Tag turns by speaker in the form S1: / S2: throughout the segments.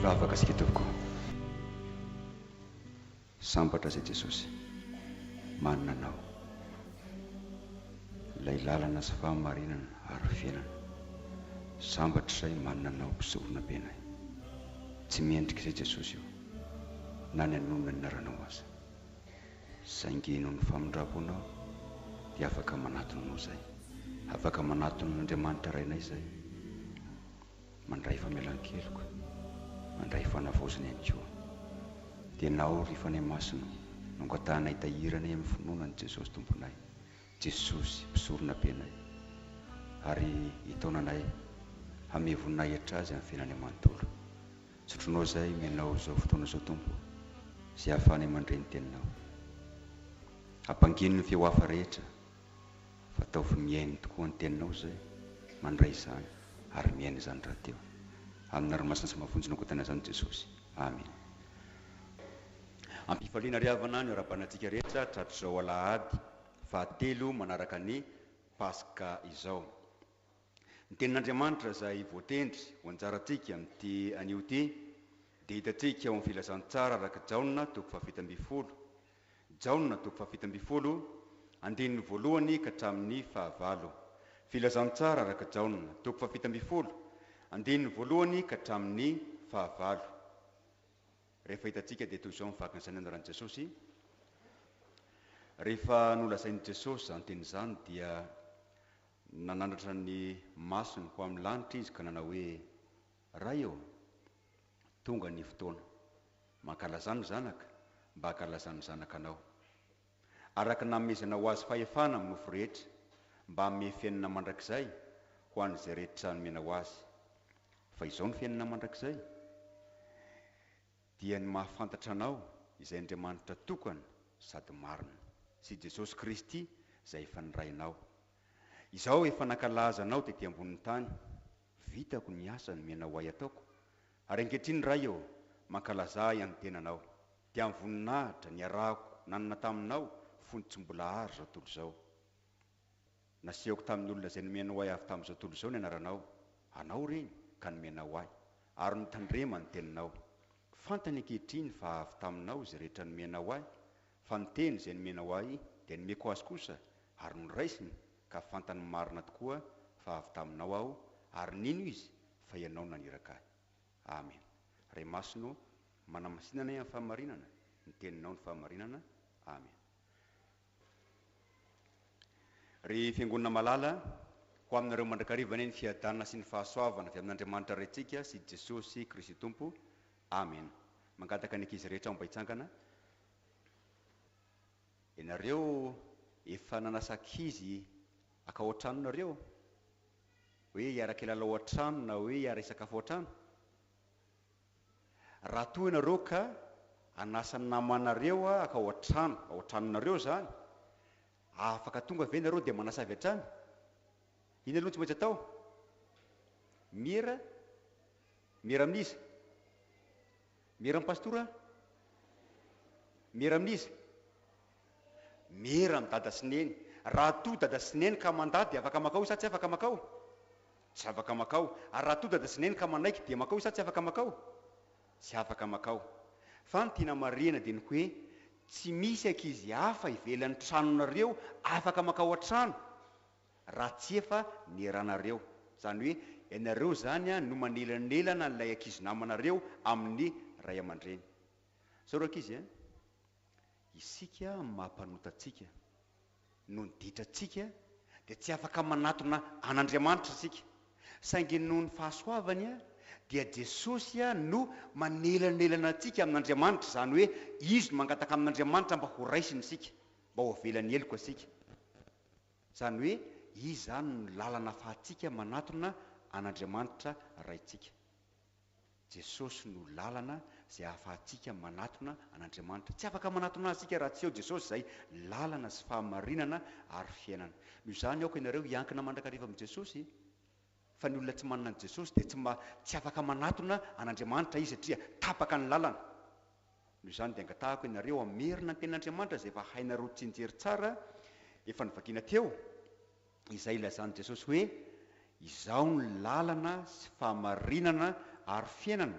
S1: Vavaka sika tokoa. Sambatra izay Jesosy manana anao, ilay lalana sy fahamarinana ary fiainana. Sambatra izay manana anao mpisorona benay. Tsy miendrika izay Jesosy io na ny anonona ny naranao aza. Saingy noho ny famindraponao dia afaka manatona anao izay, afaka manatona n'Andriamanitra rainay izay, mandray famelan-keloko, mandray fanavoziny ihany koa. Dia nao rehefa ny masina nongotahanay tahirana amin'ny finoanan'i Jesosy tomponay, Jesosy mpisorona benay, ary hitaonanay hamevonay hatrazy amin'ny fiainany manontolo. Sotronao izay menao izao fotoana izao Tompo, izay ahafahanay mandray ny teninao. Hampangino ny feo hafa rehetra, fa ataovy miainy tokoa ny teninao izay, mandray izany ary miainy izany rahateo. Amin'ny ranomasina sy mafonjy nokotana izany Jesosy. Amen. Ampifaliana riavana ny arabanantsika rehetra tratr'izao alahady fahatelo manaraka ny Paska izao. Ny tenin'Andriamanitra izay voatendry ho anjarantsika amin'ity anio ity dia hitantsika ao amin'ny filazantsara araka Jaona toko faha-7 Jaona toko faha-7 andininy voalohany ka hatramin'ny faha-9. Filazantsara araka Jaona toko faha-7 andininy voalohany ka hatramin'ny faha-9. Rehefa hitantsika dia toy izao mivaky ny sainana ran'i Jesosy. Rehefa nolazain'i Jesosy izany teny izany dia nanandratra ny masony ho amin'ny lanitra izy ka nanao hoe: Ray eo, tonga ny fotoana, mankalazany zanaka mba hankalazany zanaka anao. Araka namezana ho azy fahefana amin'ny nofo rehetra mba hanome fiainana mandrakizay ho an'izay rehetra nomena ho azy. Fa izao ny fiainana mandrakizay dia ny mahafantatra anao izay Andriamanitra tokana sady marina, sy Jesosy Kristy izay efa nirainao. Izao efa nankalaza anao tetỳ ambonin'ny tany, vitako ny asa nomena ho ahy ataoko, ary ankehitriny ray eo mankalaza ihany tenanao. Dia amin'ny voninahitra ny arahako nanana taminao fony tsy mbola ary zao tontolo izao. Nasehoko tamin'ny olona izay nomena ho ahy avy tamin'izao tontolo izao ny anaranao, anao reny ka nomena ho ahy, ary nitandrema ny teninao. Fantany ankehitriny fa avy taminao izay rehetra nomena ho ahy, fa ny teny izay nomena ho ahy dia nomeko azy kosa, ary noraisiny ka fantany marina tokoa fa avy taminao aho, ary nino izy fa ianao naniraka ahy. Amen. Ray masino manamasinana amin'ny fahamarinana, ny teninao ny fahamarinana. Amen. Ry fiangonana malala ho aminareo mandrakarivana ny fiadanana sy ny fahasoavana avy amin'Andriamanitra raintsika sy Jesosy Kristy Tompo. Amen. Mangataka ny ankizy rehetra mba hitsangana. Ianareo efa nanasa ankizy aka ao an-tranonareo, hoe hiara-kilalao ao an-trano na hoe hiara-isakafo ao an-trano? Raha toa ianareo ka anasa ny namanareo aka ao an-tranonareo zany, afaka tonga ve ianareo dia manasa avy hatrany? Iny aloha tsy maintsy atao? Mihera amin'iza? Mihera amin'ny pastora? Mihera amin'iza? Mihera amin'ny dada sy neny. Raha toa dada sy neny ka mandady dia afaka makao sa tsy afaka makao? Tsy afaka makao. Ary raha toa dada sy neny ka manaiky dia makao sa tsy afaka makao? Tsy afaka makao. Fa ny tena marina dia ny hoe tsy misy ankizy hafa ivelan'ny tranonareo afaka makao an-trano raha tsy efa nieranareo. Zany hoe ianareo zany no manelanelana n'ilay ankizy namanareo amin'ny ray aman-dreny. Sao ro ankizy, isika mampanotatsika no niditratsika dia tsy afaka manatona an'Andriamanitra isika, saingy noho ny fahasoavany dia Jesosy no manelanelana antsika amin'Andriamanitra. Zany hoe izy no mangataka amin'Andriamanitra mba ho raisiny isika, mba ho velany heloka isika. Zany hoe izy zany no lalana ahafahantsika manatona an'Andriamanitra raintsika. Jesosy no lalana zay ahafahantsika manatona an'Andriamanitra. Tsy afaka manatona antsika raha tsy eo Jesosy zay lalana sy fahamarinana ary fiainana. Noho izany aoka ianareo hiankina mandrakariva amin'i Jesosy. Fa ny olona tsy manana an' Jesosy dia tsy afaka manatona an'Andriamanitra izy satria tapaka ny lalana. Noho izany dia angatahako ianareo amerina ny tenan'Andriamanitra zay efa hainareo tsinjery tsara efa nivakiana teo. Izay ilazany Jesosy hoe izao ny lalana sy fahamarinana ary fiainana,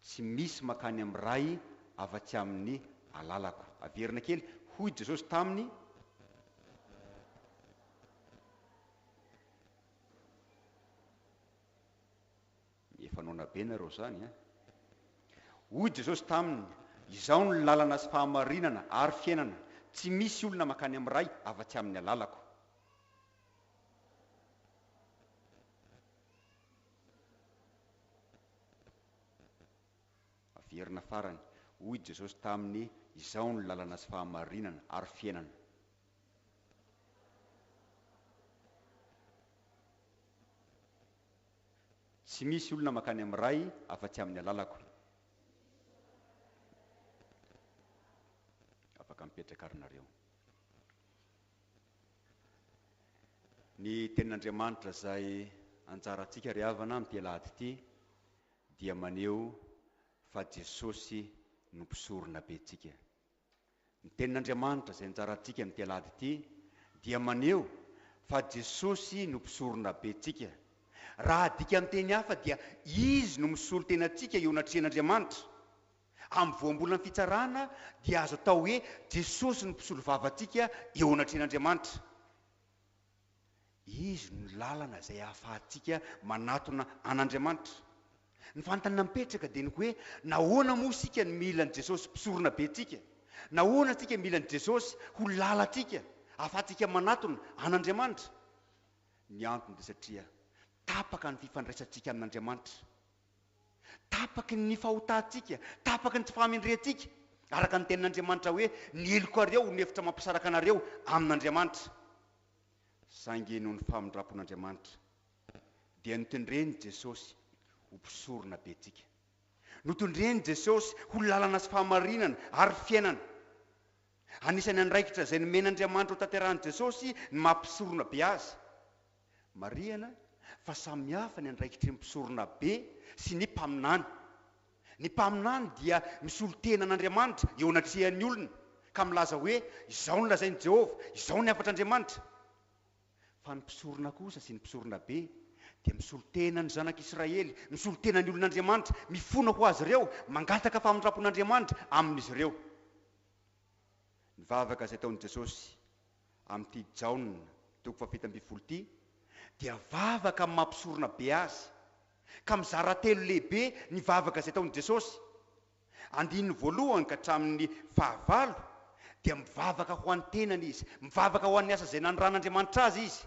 S1: tsy misy makany amin'ny ray afa-tsy amin'ny alalako. Averina kely, hoy Jesosy taminy efanaona be nareo zany. Hoy Jesosy taminy, izao ny lalana sy fahamarinana ary fiainana, tsy misy olona makany amin'ny ray afa-tsy amin'ny alalako. Averina farany, hoy Jesosy taminy, izao ny lalana sy fahamarinana ary fiainana. Tsy misy olona makany amin'ny ray afa-tsy amin'ny alalako. Afaka mipetraka arinareo. Ny tenin'Andriamanitra zay anjarantsika ry havana amin'ity alahady ity dia maneho fa Jesosy no mpisorona be tsika. Ny tenin'Andriamanitra zay anjarantsika amin'ity alahady ity dia maneho fa Jesosy no mpisorona be tsika. Raha adika amin'ny teny hafa dia izy no misolo tenantsika eo anatrehan'Andriamanitra. Amin'ny voambolana fitsarana dia azo atao hoe Jesosy no mpisolo vavantsika eo anatrehan'Andriamanitra. Izy no lalana zay ahafahantsika manatona an'Andriamanitra. Ny fanontaniana mipetraka dia ny hoe nahoana moa isika ny mila ny Jesosy mpisorona be tsika? Nahoana tsika mila ny Jesosy ho lalantsika ahafahantsika manatona an'Andriamanitra? Ny antony dia satria tapaka ny fifandraisantsika amin'Andriamanitra, tapaka ny fahotantsika, tapaka ny tsy fahamendrehantsika, araka ny tenin'Andriamanitra hoe nielokareo ny hevitra mampisaraka anareo amin'Andriamanitra. Saingy noho ny famindrapon'Andriamanitra dia notondreny Jesosy ho mpisorona be tsika, notondreny Jesosy ho lalana sy fahamarinana ary fiainana. Anisany andraikitra zay nomen'Andriamanitra ho tanterahany Jesosy ny mampisorona be azy. Marihana fa samihafa ny andraikitry ny mpisorona be sy ny mpaminany. Ny mpaminany dia misolo tena an'Andriamanitra eo anatrehan'ny olona ka milaza hoe izao ny lazain'i Jehovah, izao ny afatr'Andriamanitra. Fa ny mpisorona kosa sy ny mpisorona be dia misolo tena ny zanak'Israely, misolo tena ny olon'Andriamanitra, mifona ho azy ireo, mangataka famindrapon'Andriamanitra amin'izy ireo. Ny vavaka izay taon'i Jesosy amin'ity Jaona 7:20 dia vavaka amin'ny mampisorona be azy, ka mizara telo lehibe ny vavaka izay taon'i Jesosy. Andininy voalohany ka hatramin'ny 9 dia mivavaka ho an'ny tenany izy, mivavaka ho an'ny asa izay nanoran'Andriamanitra azy izy,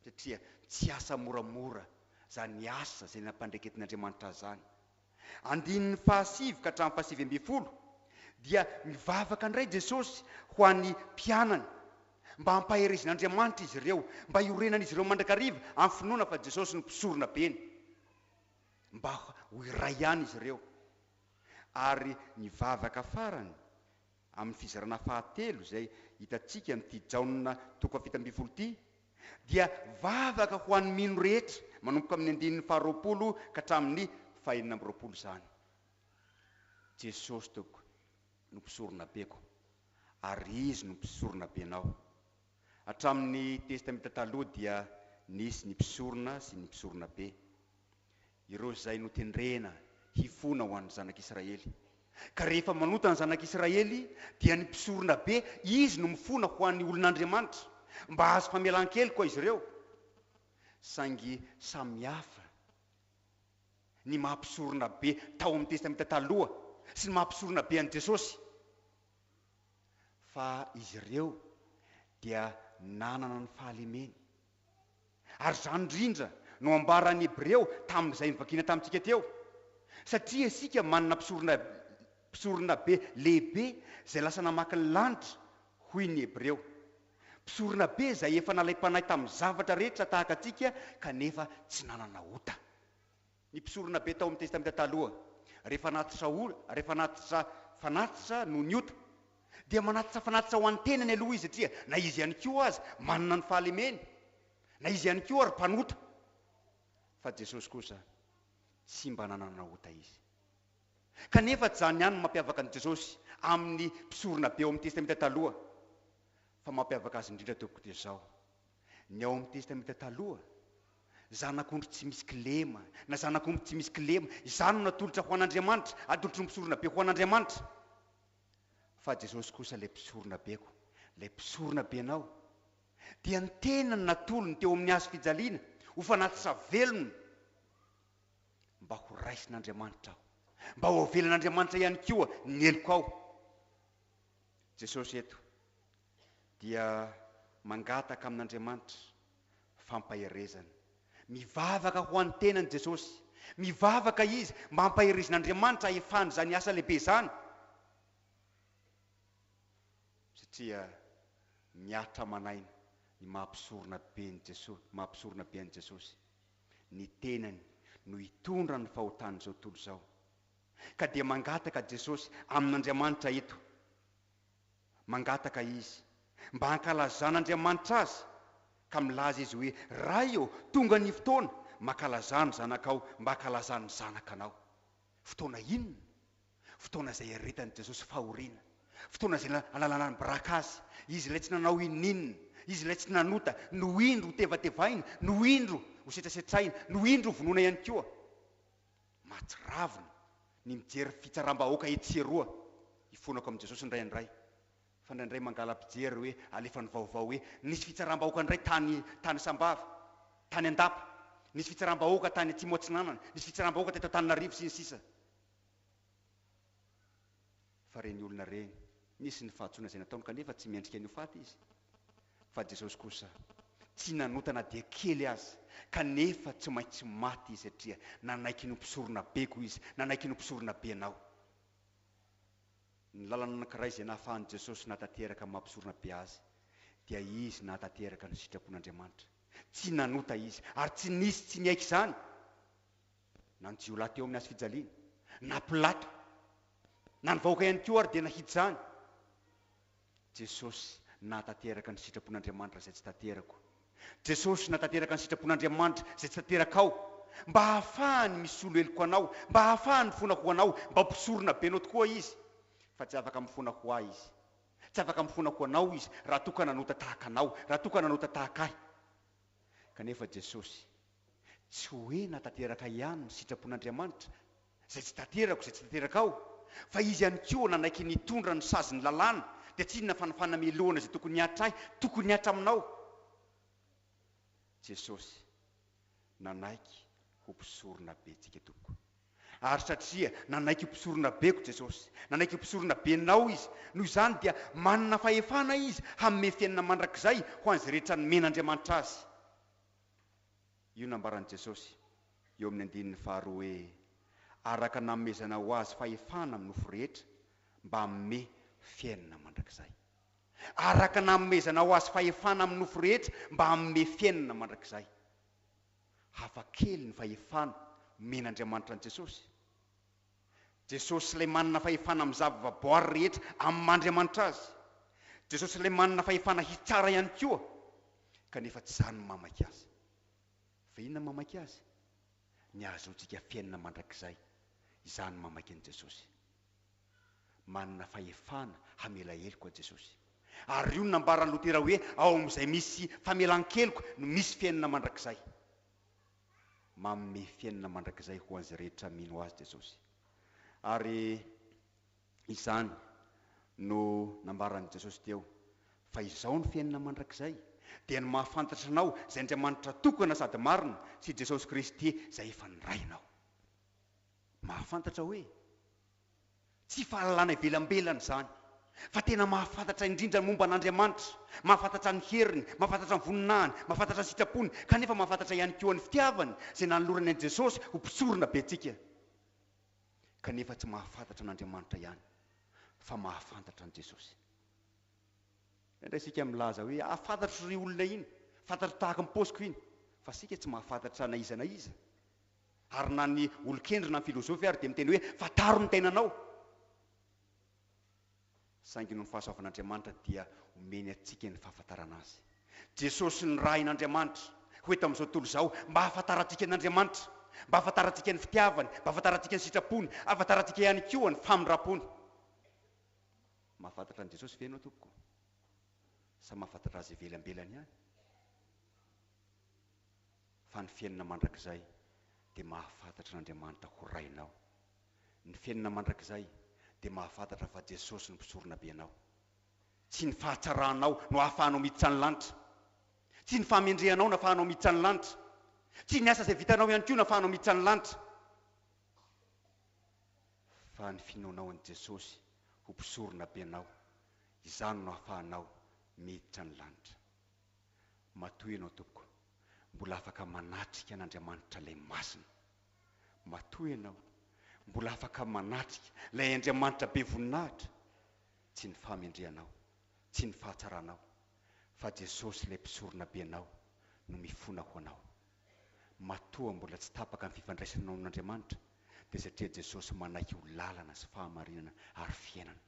S1: satria tsy asa moramora zany asa zay nampandreketin'Andriamanitra zany. Andininy 9 ka hatramin'ny 10 dia mivavaka indray Jesosy ho an'ny mpianany, mba hampaherezin'Andriamanitra izy ireo, mba hiorenan'izy ireo mandrakariva amin'ny finoana fa Jesosy no mpisorona beny, mba ho iray ihany izy ireo. Ary nivavaka farany amin'ny fizarana fahatelo zay hitantsika amin'ity Jaona 7:20 dia vavaka ho an'ny mino rehetra manomboka amin'ny 20 ka hatramin'ny 20 zany. Jesosy toko no mpisorona beko ary izy no mpisorona benao. Hatramin'ny testamenta taloha dia nisy ny mpisorona sy ny mpisorona be, ireo zay notendrena hifona ho an'ny zanak'Israely. Ka rehefa manota ny zanak'Israely dia ny mpisorona be izy no mifona ho an'ny olon'Andriamanitra, mba azo famelan-kely koa izy ireo. Saingy samihafa ny mampisorona be tao amin'ny testamenta taloha sy ny mampisorona be an'i Jesosy, fa izy ireo dia nanana ny fahalemeny. Ary zany indrindra no ambaran'ny Hebreo tamin'izay nivakiana tamintsika teo, satria isika manana mpisorona be lehibe zay lasa namaky ny lanitra, hoy ny Hebreo. Mpisorona be zay efa nalay-panay tamin'ny zavatra rehetra tahaka atsika kanefa tsy nanana ota. Ny mpisorona be tao amin'ny testamenta taloha, rehefa natitra fanatitra no ny ota, dia manatitra fanatitra ho an'ny tenany aloha izy satria na izy ihany koa azy manana ny fahalemeny, na izy ihany koa ary mpanota. Fa Jesosy kosa tsy mba nanana ota izy. Kanefa tsy zany ihany mampiavaka an'i Jesosy amin'ny mpisorona be ao amin'ny testamenta taloha, fa mampiavaka azy indrindra tompoko dia zao: ny ao amin'ny testamenta taloha, zanak'ondry tsy misy kilema na zanak'omby tsy misy kilema, izany no natolotra ho an'Andriamanitra, atolotry ny mpisorona be ho an'Andriamanitra. Fa Jesosy kosa ilay mpisorona beko, ilay mpisorona benao, dia ny tenany natolony teo amin'ny hazo fijaliana ho fanatitra velona mba ho raisin'Andriamanitra aho, mba ho avelan'Andriamanitra ihany koa ny eloko ao. Jesosy eto dia mangataka amin'Andriamanitra fampaherezana, mivavaka ho an'ny tenany Jesosy, mivavaka izy mba hampaherezin'Andriamanitra ahefany zany asa lehibe zany, satria miatra manaina ny mampisorona be an'i Jesosy, ny tenany no hitondra ny fahotany zao tontolo zao. Ka dia mangataka Jesosy amin'Andriamanitra eto, mangataka izy mba hankalazan'Andriamanitra azy, ka milaza izy hoe: ray eo, tonga ny fotoana mankalazany zanakao mba hankalazany zanakanao. Fotoana inona? Fotoana izay aretan'i Jesosy fahoriana, fotoana izay alalana ny braka azy, izy ilay tsy nanao ininona, izy ilay tsy nanota, no indro ho tevatevaina, no indro ho setrasetraina, no indro ho vonoina ihany koa. Mahatsiravina ny mijery fitsaram-bahoaka etseroa ifonako amin'i Jesosy indray andray. Fa indraindray mangala mpijery hoe alefa ny vaovao hoe nisy fitsaram-bahoaka indray tany Sambava, tany Andapa, nisy fitsaram-bahoaka tany Tsimotsinanana, nisy fitsaram-bahoaka teto Antananarivo sy ny sisa. Fa reny olona reny nisy ny fahatsoana izay nataony kanefa tsy miendrika ny ho faty izy. Fa Jesosy kosa tsy nanotana dia kely azy, kanefa tsy maintsy maty izy satria nanaiky ny mpisorona beko izy, nanaiky ny mpisorona benao. Ny lalana anankiray izay nahafahan'i Jesosy natateraka amin'ny mampisorona be azy dia izy natateraka ny sitrapon'Andriamanitra. Tsy nanota izy ary tsy nisy tsy niaiky izany, na ny jiolahy teo amin'ny hazo fijaliana, na Pilato, na ny vahoaka ihany koa ary dia nahidy izany. Jesosy natateraka ny sitrapon'Andriamanitra izay tsy taterako. Jesosy natateraka ny sitrapon'Andriamanitra izay tsy taterakao, mba hahafahany misolo eloko anao, mba hahafahany mifona ho anao, mba mpisorona benao tokoa izy. Fa tsy afaka mifona ho ahy izy, tsy afaka mifona ho anao izy raha toka nanota tahaka anao, raha toka nanota tahaka ahy. Kanefa Jesosy tsy hoe natateraka ihany ny sitrapon'Andriamanitra izay tsy taterako, izay tsy taterakao, fa izy ihany koa nanaiky nitondra ny sazy ny lalàna, dia tsy inona fa nameloana izay tokony hiatra ahy, tokony hiatra aminao. Jesosy nanaiky ho mpisorona be tsika tompoko, ary satria nanaiky ho mpisorona beko Jesosy, nanaiky ho mpisorona benao izy, noho izany dia manana fahefana izy hanome fiainana mandrakizay ho an'izay rehetra nomen'Andriamanitra azy. Io nambaran'i Jesosy eo amin'ny andininy faharoa hoe: araka namezana ho azy fahefana amin'ny nofo rehetra mba hanome fiainana mandrakizay. Araka namezana ho azy fahefana amin'ny nofo rehetra mba hanome fiainana mandrakizay. Hafa kely ny fahefana men'Andriamanitra an' Jesosy. Jesosy ilay manana fahefana amin'ny zava-baboary rehetra amin'ny Andriamanitra azy. Jesosy ilay manana fahefana hitsara ihany koa, kanefa tsy izany mamaky azy. Fa inona mamaky azy? Ny ahazoantsika fiainana mandrakizay, izany mamaky an'i Jesosy. Manana fahefana hamela heloko a Jesosy. Ary io nambaran'ny Lotera hoe ao amin'izay misy famelan-keloko no misy fiainana mandrakizay. Manome fiainana mandrakizay ho an'izay rehetra mino azy Jesosy. Ary izany no nambaran'i Jesosy teo fa izao ny fiainana mandrakizay dia ny mahafantatra anao izay Andriamanitra tokana sady marina sy Jesosy Kristy izay efa nirainao. Mahafantatra hoe tsy fahalalana ivelambelana izany, fa tena mahafantatra indrindra momba an'Andriamanitra, mahafantatra ny heriny, mahafantatra ny voninahiny, mahafantatra ny sitrapony, kanefa mahafantatra ihany koa ny fitiavany izay nanolorany an'i Jesosy ho mpisorona be antsika. Kanefa tsy mahafantatra an'Andriamanitra ihany, fa mahafantatra an' Jesosy. indray sika milaza hoe ahafantatro ry olona iny, fantatro tahaka mipaosiko iny, fa sika tsy mahafantatra na iza na iza. Ary na ny olon-kendry na ny filozofy ary dia miteny hoe fataro ny tenanao. Saingy noho ny fahasoavan'Andriamanitra dia omeny atsika ny fahafantarana azy. Jesosy ny rahin'Andriamanitra hoe tamin'izao tontolo izao mba hahafantarantsika n'Andriamanitra, mba hahafantarantsika ny fitiavany, mba hahafantarantsika ny sitrapony, hahafantarantsika ihany koa ny famindrapony. Mahafantatra an' Jesosy ve ianao tompoko? Sa mahafantatra azy ivelambelany ihany? Fa ny fiainana mandrakizay dia mahafantatra n'Andriamanitra ho rainao. Ny fiainana mandrakizay dia mahafantatra fa Jesosy no mpisorona be anao. Tsy ny fahatsaranao no ahafahanao miditra ny lanitra, tsy ny fahamendrehanao no ahafahanao miditra ny lanitra, tsy ny asa izay vitanao ihany koa no ahafahanao miditra ny lanitra, fa ny finoanao an' Jesosy ho mpisorona be anao, izany no ahafahanao miditra ny lanitra. Matoy ianao tompoko, mbola afaka manatrika n'Andriamanitra ilay masina. Matoy ianao, mbola afaka manatrika ilay Andriamanitra be voninahitra. Tsy ny fahamendrehanao, tsy ny fahatsaranao, fa Jesosy ilay mpisorona be anao no mifona ho anao. Matoa mbola tsy tapaka ny fifandraisanao amin'Andriamanitra dia satria Jesosy manaiky ho lalana sy fahamarinana ary fiainana.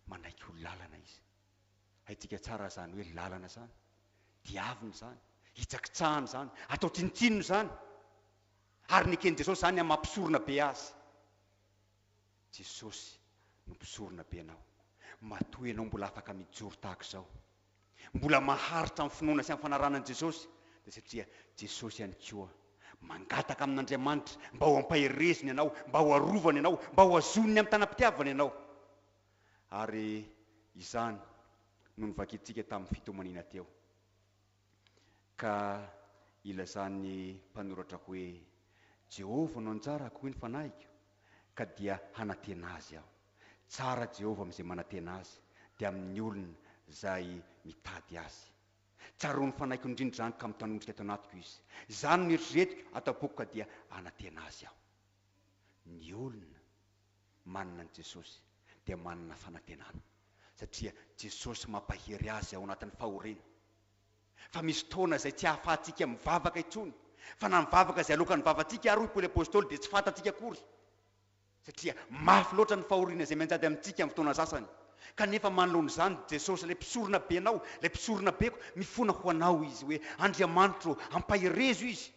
S1: Manaiky ho lalana izy. Haitsika tsara zany hoe lalana zany, diavina zany, hitsakitsahana zany, atao tsinitsinona zany. Ary ny eken'i Jesosy zany mampisorona be azy. Jesosy no mpisorona be anao. Matoa ianao mbola afaka mijoro tahaka izao, mbola maharitra amin'ny finoana sy amin'ny fanaranan'i Jesosy, dia satria Jesosy ihany koa mangataka amin'Andriamanitra mba ho ampahireziny ianao, mba ho arovany ianao, mba ho azoniny amin'ny tanam-pitiavany ianao. Ary izany no nivakintsika tamin'ny fitomanina teo, ka ilazany mpanoratra hoe Jehovah no anjarako hoy ny fanahiko, ka dia hanantena azy aho. Tsara Jehovah amin'izay manantena azy dia amin'ny olona izay mitady azy. Tsara ny fanahiko indrindra zany ka mitanondrika ato anatiko izy. Izany no eritreretiko atao-poko ka dia hanantena azy aho. Ny olona manana an' Jesosy dia manana fanantenana, satria Jesosy mampahery azy ao anatin'ny fahoriana. Fa misy fotoana izay tsy ahafahantsika mivavaka intsony, fa na mivavaka izay alokan'ny vavantsika ary hoy Paoly apôstôly dia tsy fantatsika akory, satria mafy loatra ny fahoriana izay mianjady amintsika amin'ny fotoana sasany. Kanefa manoloana izany Jesosy ilay mpisorona be anao, ilay mpisorona beko mifona ho anao izy hoe Andriamanitra ampaherezo izy.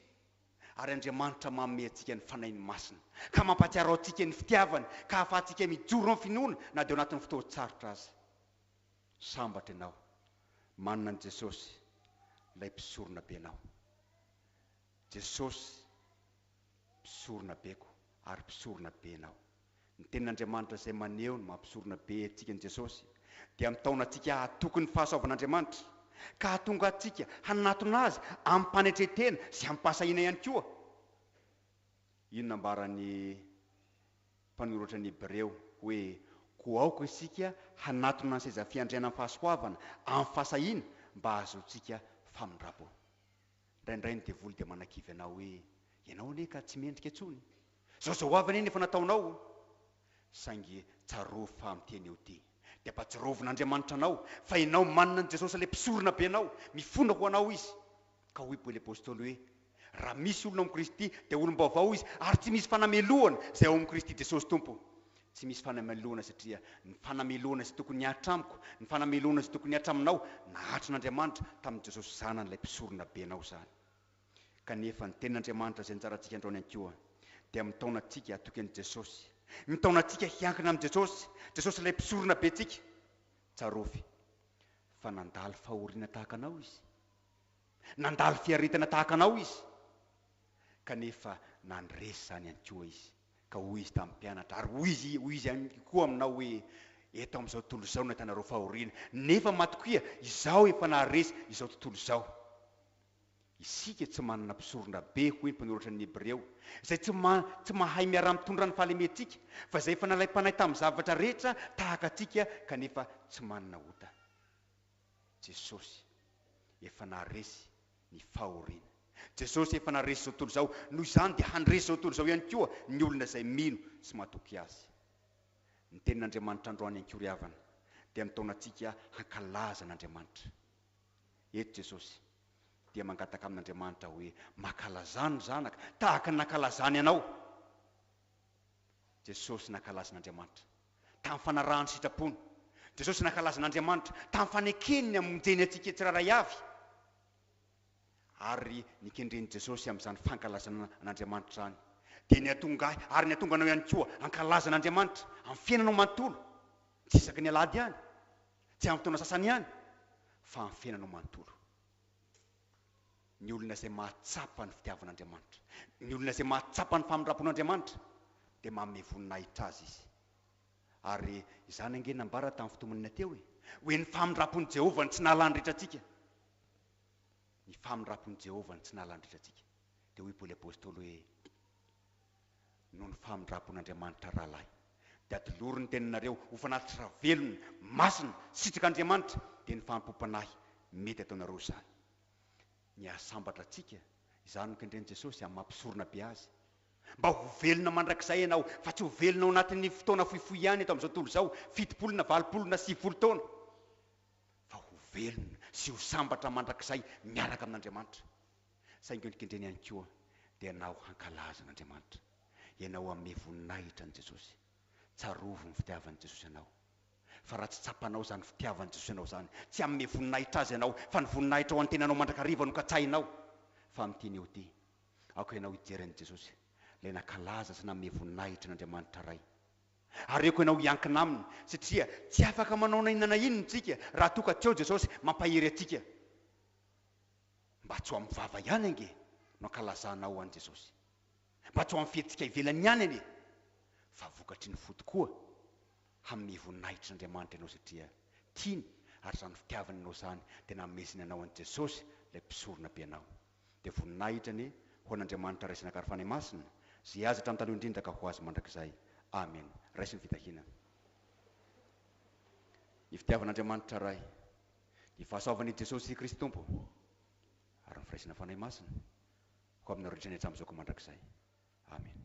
S1: Ary Andriamanitra manome antsika ny fanainy masina, ka mampatsiaro antsika ny fitiavany, ka ahafahantsika mijoro amin'ny finoana na dia ao anatin'ny fotoan-tsarotra azy. Sambatra ianao, manana an' Jesosy ilay mpisorona be anao. Jesosy mpisorona beko ary mpisorona be anao. Ny tenin'Andriamanitra izay maneho ny mampisorona be antsika n' Jesosy dia mitaona antsika hatoky ny fahasoavan'Andriamanitra, ka hahatonga antsika hanatona azy amin'ny mpanetretena sy amin'ny mpasahina ihany koa. Ino nambaran'ny mpanoratra ny Hebreo hoe ko aoka isika hanatona ny seza fiandriana amin'ny fahasoavana amin'ny fahasahina mba ahazontsika famindrapo. Indraindray ny devoly dia manakivy anao hoe ianao anie ka tsy mendrika intsony, zao avy anie nefa nataonao. Saingy tsarov fa miteny eo ty dia ampatsirovin'Andriamanitra anao fa ianao manana an' Jesosy ilay mpisorona be anao, mifona ho anao izy. Ka hoy Paoly apôstôly hoe raha misy olona amin'ny Kristy dia olom-baovao izy, ary tsy misy fanamelohana izay ao amin'ny Kristy Jesosy tompo. Tsy misy fanamelohana satria ny fanamelohana izay tokony hatra amiko, ny fanamelohana izay tokony hatra aminao nahatry n'Andriamanitra tamin'ny Jesosy zanany ilay mpisorona be anao zany. Kanefa ny tenin'Andriamanitra izay nitsarantsika androany ihany koa dia mitaona antsika hatoky an'i Jesosy, mitaona antsika hiankina amin'i Jesosy, Jesosy ilay mpisorona be antsika. Tsarovy fa nandalo fahoriana tahaka anao izy, nandalo fiaretana tahaka anao izy, kanefa nandresy zany ihany koa izy, ka hoy izy tamin'ny mpianatra ary hoy izy ihany koa aminao hoe eto amin'izao tontolo izao no ahitanareo fahoriana, nefa matokia izao efa naharesy izao tontolo izao. Isika tsy manana mpisorona be hoy ny mpanoratra ny Hebreo, izay tsy mahay miara-mitondra ny fahalementsika, fa izay efa nalay-panay tamin'ny zavatra rehetra tahaka atsika kanefa tsy manana ota. Jesosy efa naharesy ny fahoriana, Jesosy efa naharesy izao tontolo izao, noho izany dia handresy izao tontolo izao ihany koa ny olona izay mino sy mahatoky azy. Ny tenin'Andriamanitra androany ankory havana dia mitona antsika hankalaza n'Andriamanitra. Eto Jesosy dia mangataka amin'Andriamanitra hoe makalazany zanaka tahaka nakalazany ianao. Jesosy nakalaza n'Andriamanitra tamin'ny fanarahany sitrapony. Jesosy nakalaza n'Andriamanitra tamin'ny fanekeniny amonjeny antsika tsiraray avy. Ary nikendreny Jesosy amin'izany fankalazana n'Andriamanitra zany dia niatonga ary niatonga anao ihany koa hankalaza n'Andriamanitra amin'ny fiainanao manontolo, tsy isaky ny alady ihany, tsy amin'ny fotoana sasany ihany, fa amin'ny fiainanao manontolo. Ny olona izay mahatsapa ny fitiavan'Andriamanitra, ny olona izay mahatsapa ny famindrapon'Andriamanitra dia manome voninahitra azy izy. Ary izany ange nambara tamin'ny fotoanana teo hoe ny famindrampon'i Jehovah ny tsy nahalandritra antsika. Ny famindrampon'i Jehovah ny tsy nahalandritra antsika. Dia hoy Paoly apôstôly hoe noho ny famindrampon'Andriamanitra rahalahy dia atoloro ny teninareo ho fanatitra velona, masina, sitrik'Andriamanitra dia ny fampopanahy mety ataonareo izany. Ny ahasambatra antsika izany no kendreny Jesosy amin'ny mampisorona be azy. Mba ho velona mandrakizay ianao, fa tsy ho velona ao anatin'ny fotoana fohifohy ihany eto amin'izao tontolo izao, 70 na 80 na 90 taona, fa ho velona sy ho sambatra mandrakizay miaraka amin'Andriamanitra. Saingy ny kendreny ihany koa dia ianao hankalaza n'Andriamanitra, ianao amin'ny voninahitra ny Jesosy. Tsarovo ny fitiavan'i Jesosy ianao, fa raha tsy tsapanao izany fitiavan'i Jesosy ianao izany, tsy amin'ny voninahitra azy ianao, fa ny voninahitra ao an-tenanao mandrakariva no katsahinao. Fa amin'ity eo ty ako ianao hijeren'i Jesosy ilay nakalaza sy nanome voninahitra n'Andriamanitra ray. Ary eko ianao hiankina aminy, satria tsy afaka manao na inona na inona tsika raha toa ka tsy eo Jesosy mampahery atsika. Mba tsy ho amin'ny vava ihany ange no ankalazanao an'i Jesosy, mba tsy ho amin'ny fihetsika ivelany ihany anie, fa vokatry ny fo tokoa amin'ny voninahitra n'Andriamanitra ianao, satria tiany ary izany fitiavany ianao izany dia namesiny anao an'i Jesosy ilay mpisorona be anao. Dia voninahitra anie ho an'Andriamanitra raisina karifany masina zay azy hatramin'ny taloha indrindra ka ho azy mandrakizay. Amen. Raisiny fitahina. Ny fitiavan'Andriamanitra ray, ny fahasoavan'i Jesosy Kristy Tompo ary ny firaisana fanahy masina ho aminareo rehetra ny hatramin'izao ka mandrakizay. Amen.